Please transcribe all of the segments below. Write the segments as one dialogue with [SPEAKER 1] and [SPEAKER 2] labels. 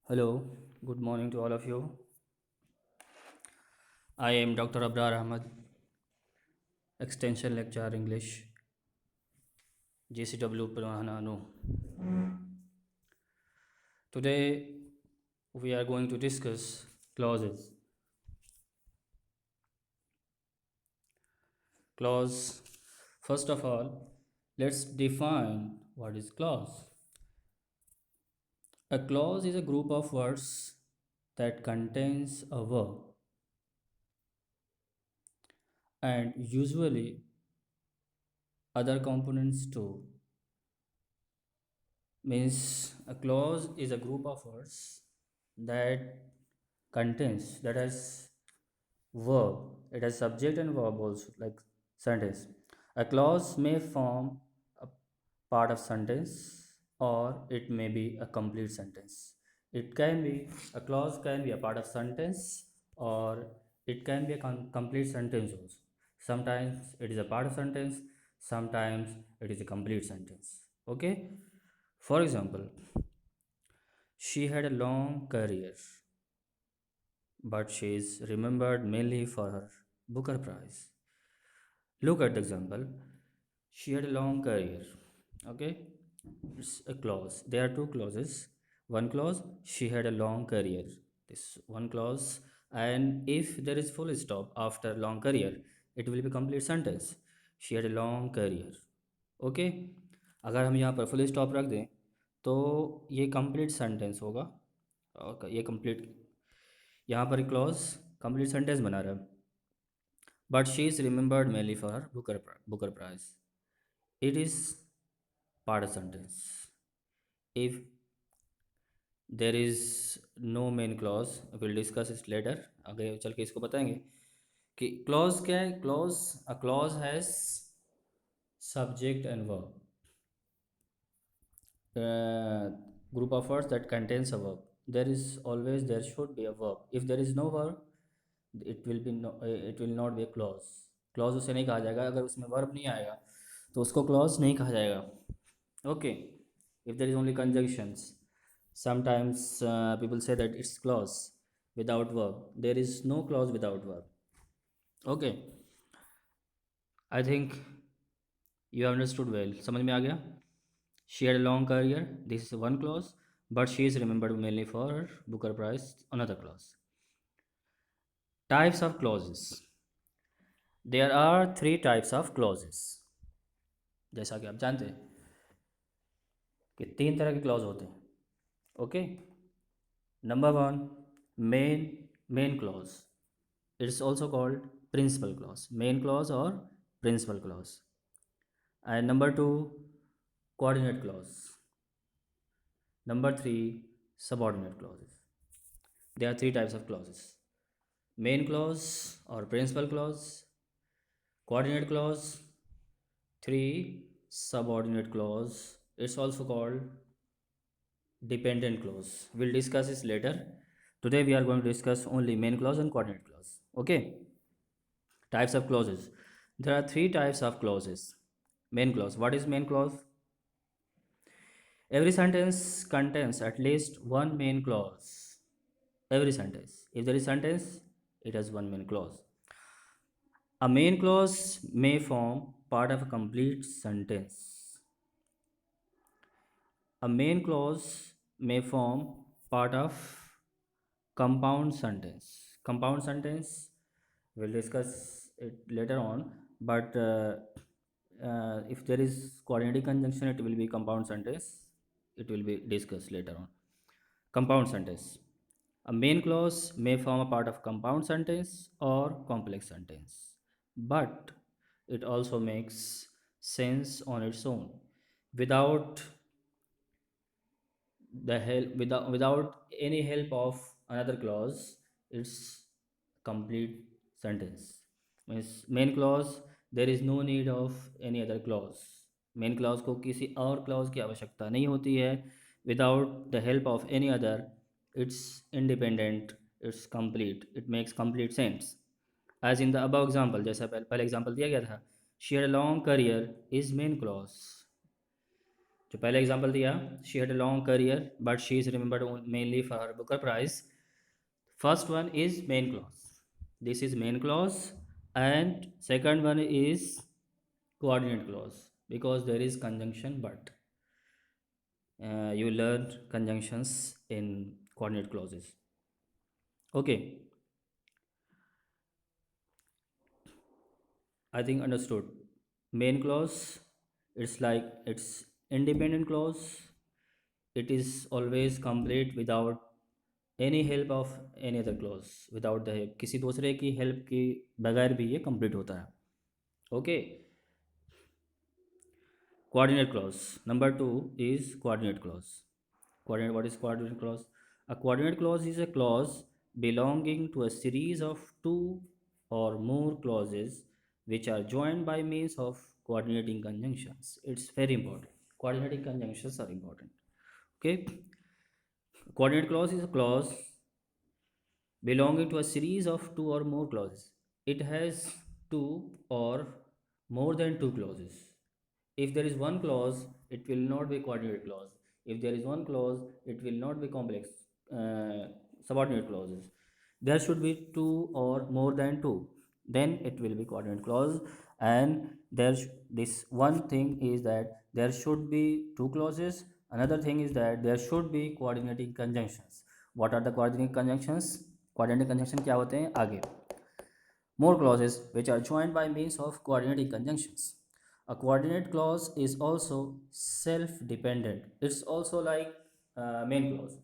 [SPEAKER 1] Hello, good morning to all of you. I am Dr. Abrar Ahmad, Extension Lecturer English, JCW Prananu. Today we are going to discuss clauses. Clause, first of all, let's define what is clause. A clause is a group of words that contains a verb and usually other components too. Means a clause is a group of words that that has verb. It has subject and verb also, like sentence. A clause may form a part of sentence or it may be a complete sentence. It can be a clause can be a part of sentence or it can be a complete sentence also. Sometimes it is a part of sentence, sometimes it is a complete sentence. Okay? For example, she had a long career, but she is remembered mainly for her Booker Prize. Look at the example. She had a long career. Okay, it's a clause. There are two clauses. One clause, she had a long career. This one clause, and if there is full stop after long career, it will be complete sentence. She had a long career. Okay, अगर हम यहाँ पर full stop रख दें तो ये complete sentence होगा और ये कंप्लीट यहाँ पर क्लॉज कंप्लीट सेंटेंस बना रहा है. But she is remembered mainly for her Booker Prize. It is part of sentence. If there is no main clause, we'll discuss it later. आगे चल के इसको बताएंगे कि clause क्या है. A clause has subject and verb. uh, Group of words that contains a verb. There should be a verb. If there is no verb, it will not be a clause. Clause उसे नहीं कहा जाएगा अगर उसमें verb नहीं आएगा, तो उसको clause नहीं कहा जाएगा. Okay. If there is only conjunctions, sometimes people say that it's clause without verb. There is no clause without verb. Okay. I think you have understood well. समझ में आ गया. She had a long career. This is one clause, but she is remembered mainly for her Booker Prize. Another clause. Types of clauses. There are three types of clauses. जैसा कि आप जानते हैं कि तीन तरह के क्लॉज होते हैं. Okay. Number one, main clause. It's also called principal clause. Main clause और principal clause. And number two, coordinate clause. Number three, subordinate clauses. There are three types of clauses: main clause or principal clause, coordinate clause, three, subordinate clause. It's also called dependent clause. We'll discuss this later. Today we are going to discuss only main clause and coordinate clause. Okay. Types of clauses. There are three types of clauses. Main clause. What is main clause? Every sentence contains at least one main clause. Every sentence. If there is sentence, it has one main clause. A main clause may form part of a complete sentence. A main clause may form part of compound sentence. Compound sentence, we'll discuss it later on, but if there is coordinating conjunction, it will be compound sentence. It will be discussed later on. Compound sentence. A main clause may form a part of compound sentence or complex sentence, but it also makes sense on its own without without any help of another clause. It's complete sentence. Means main clause, there is no need of any other clause. Main clause को किसी और clause की आवश्यकता नहीं होती है. Without the help of any other, it's independent, it's complete, it makes complete sense. As in the above example, जैसा पहले एग्जाम्पल दिया गया था, she had a long career is main clause. जो पहले एग्जांपल दिया, she had a long career but she is remembered mainly for her Booker prize. First one is main clause. This is main clause, and second one is coordinate clause because there is conjunction but. You learned conjunctions in coordinate clauses. Okay, I think understood. Main clause, it's like it's independent clause. It is always complete without any help of any other clause. Without the help, किसी दूसरे की help के बगैर भी ये complete होता है. Okay. Coordinate clause. Number two is coordinate clause. Coordinate. What is coordinate clause? A coordinate clause is a clause belonging to a series of two or more clauses which are joined by means of coordinating conjunctions. It's very important. Coordinating conjunctions are important. Okay. Coordinate clause is a clause belonging to a series of two or more clauses. It has two or more than two clauses. If there is one clause, it will not be coordinate clause. If there is one clause, it will not be complex subordinate clauses. There should be two or more than two. Then it will be coordinate clause. And this one thing is that there should be two clauses. Another thing is that there should be coordinating conjunctions. What are the coordinating conjunctions? Coordinating conjunction क्या होते हैं आगे. More clauses which are joined by means of coordinating conjunctions. A coordinate clause is also self-dependent. It's also like main clause.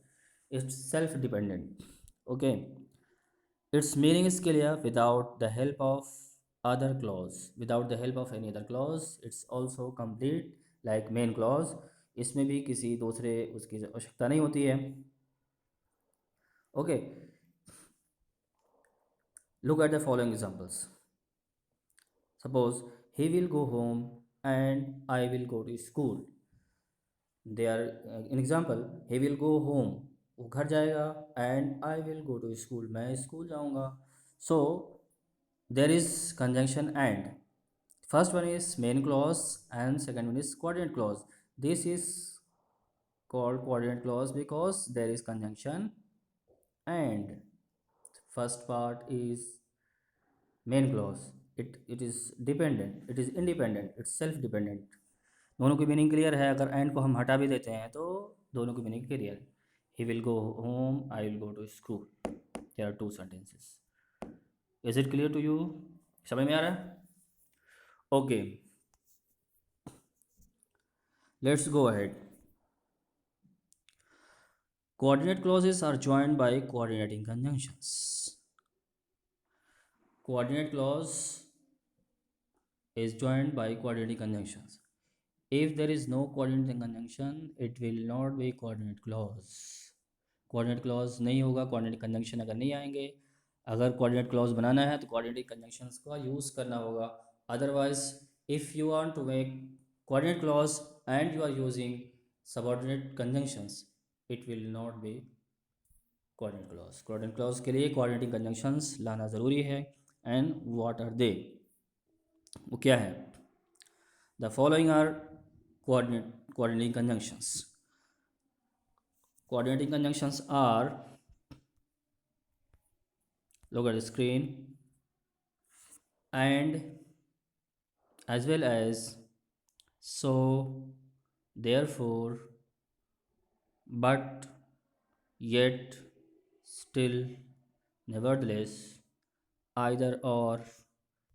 [SPEAKER 1] It's self-dependent. Okay. Its meaning is clear without the help of other clause. Without the help of any other clause, it's also complete like main clause. इसमें भी किसी दूसरे उसकी आवश्यकता नहीं होती है. Okay. Look at the following examples. Suppose he will go home and I will go to school. They are an example. He will go home. वो घर जाएगा and I will go to school. मैं school जाऊँगा. So there is conjunction and. First one is main clause and second one is coordinate clause. This is called coordinate clause because there is conjunction and. First part is main clause. It is dependent, it is independent, it's self dependent. दोनों की meaning clear है. अगर and को हम हटा भी देते हैं तो दोनों की मीनिंग क्लियर है. He will go home, I will go to school. There are two sentences. Is it clear to you? समझ में आ रहा है? Okay, let's go ahead. Coordinate clauses are joined by coordinating conjunctions. Coordinate clause is joined by coordinating conjunctions. If there is no coordinating conjunction, it will not be coordinate clause. Coordinate clause नहीं होगा, coordinate conjunction अगर नहीं आएंगे. अगर coordinate clause बनाना है तो coordinate conjunctions का use करना होगा. Otherwise if you want to make coordinate clause and you are using subordinate conjunctions, it will not be coordinate clause. Coordinate clause के लिए कोऑर्डिनेटिंग कंजंक्शंस लाना ज़रूरी है. And what are they? वो क्या है? The following are coordinating conjunctions. Coordinating conjunctions are, look at the screen, and as well as, so, therefore, but, yet, still, nevertheless, either or,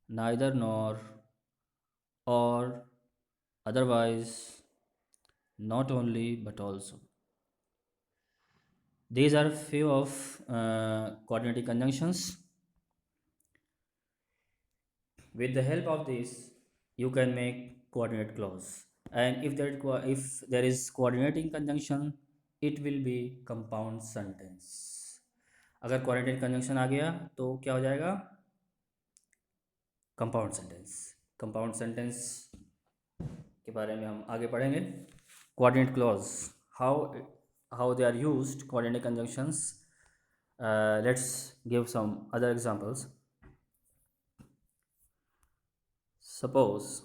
[SPEAKER 1] neither nor, or, otherwise, not only but also. These are few of coordinating conjunctions. With the help of this, you can make coordinate clause. And if there is coordinating conjunction, it will be compound sentence. अगर coordinating conjunction आ गया तो क्या हो जाएगा? compound sentence. compound sentence के बारे में हम आगे पढ़ेंगे. coordinate clause, how they are used, coordinating conjunctions. Let's give some other examples. Suppose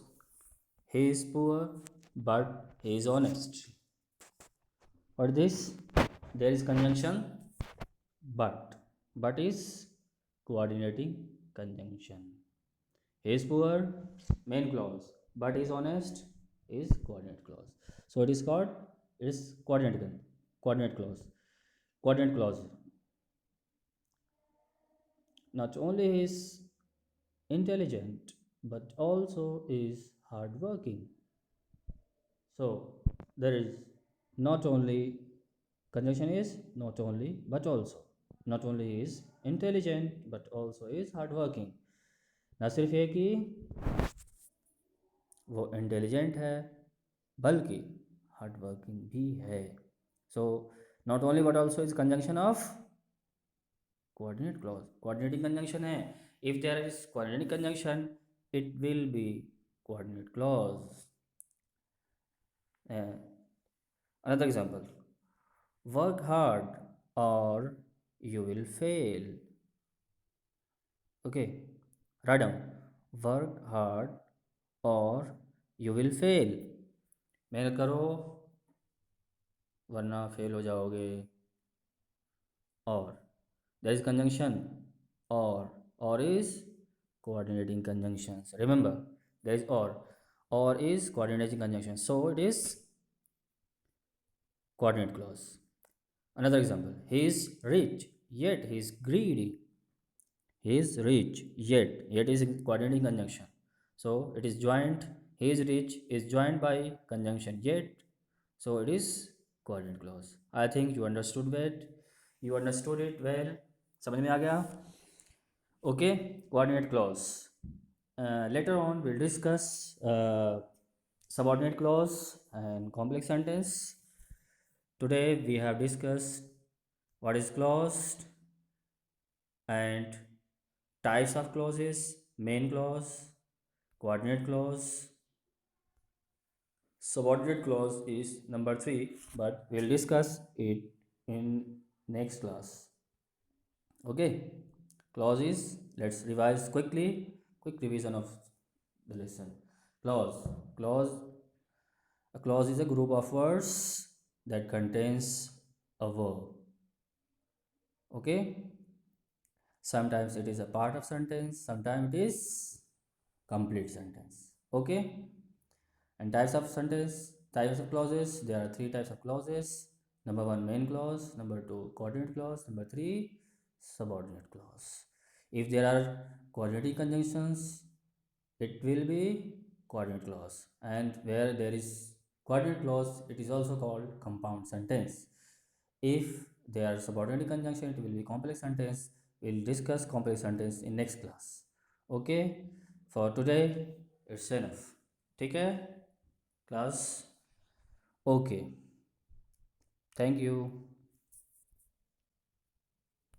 [SPEAKER 1] he is poor but he is honest. For this, there is conjunction but. But is coordinating conjunction. He is poor, main clause, but is honest is coordinate clause. So it is called, it is coordinate clause. Coordinate clause. Not only is intelligent but also is hardworking. So there is not only, conjunction is not only but also. Not only is intelligent but also is hardworking. ना सिर्फ ये कि वो intelligent है बल्कि hard working भी है. So not only but also is conjunction of coordinate clause. Coordinating conjunction है. If there is coordinating conjunction it will be coordinate clause. Another example, work hard or you will fail. Okay, write down, work hard or you will fail. मेहनत करो वरना fail हो जाओगे. और there is conjunction or is coordinating conjunctions. Remember, there is or is coordinating conjunction, so it is coordinate clause. Another example, he is rich yet he is greedy. He is rich yet is coordinating conjunction, so it is joined. He is rich is joined by conjunction yet, so it is coordinate clause. I think you understood that. You understood it well. समझ में आ गया. Okay, coordinate clause. Later on we'll discuss subordinate clause and complex sentence. Today we have discussed what is clause and types of clauses, main clause, coordinate clause. Subordinate clause is number 3, but we'll discuss it in next class. Okay, clause is, let's revise quickly, quick revision of the lesson. Clause, a clause is a group of words that contains a verb. Okay, sometimes it is a part of sentence, sometimes it is complete sentence. Okay, and types of clauses, there are 3 types of clauses. Number 1, main clause. Number 2, coordinate clause. Number 3, subordinate clause. If there are coordinating conjunctions, it will be coordinate clause, and where there is coordinate clause, it is also called compound sentence. If they are subordinate conjunction, it will be complex sentence. We'll discuss complex sentence in next class. Okay, for today it's enough. ठीक है class? Okay, thank you.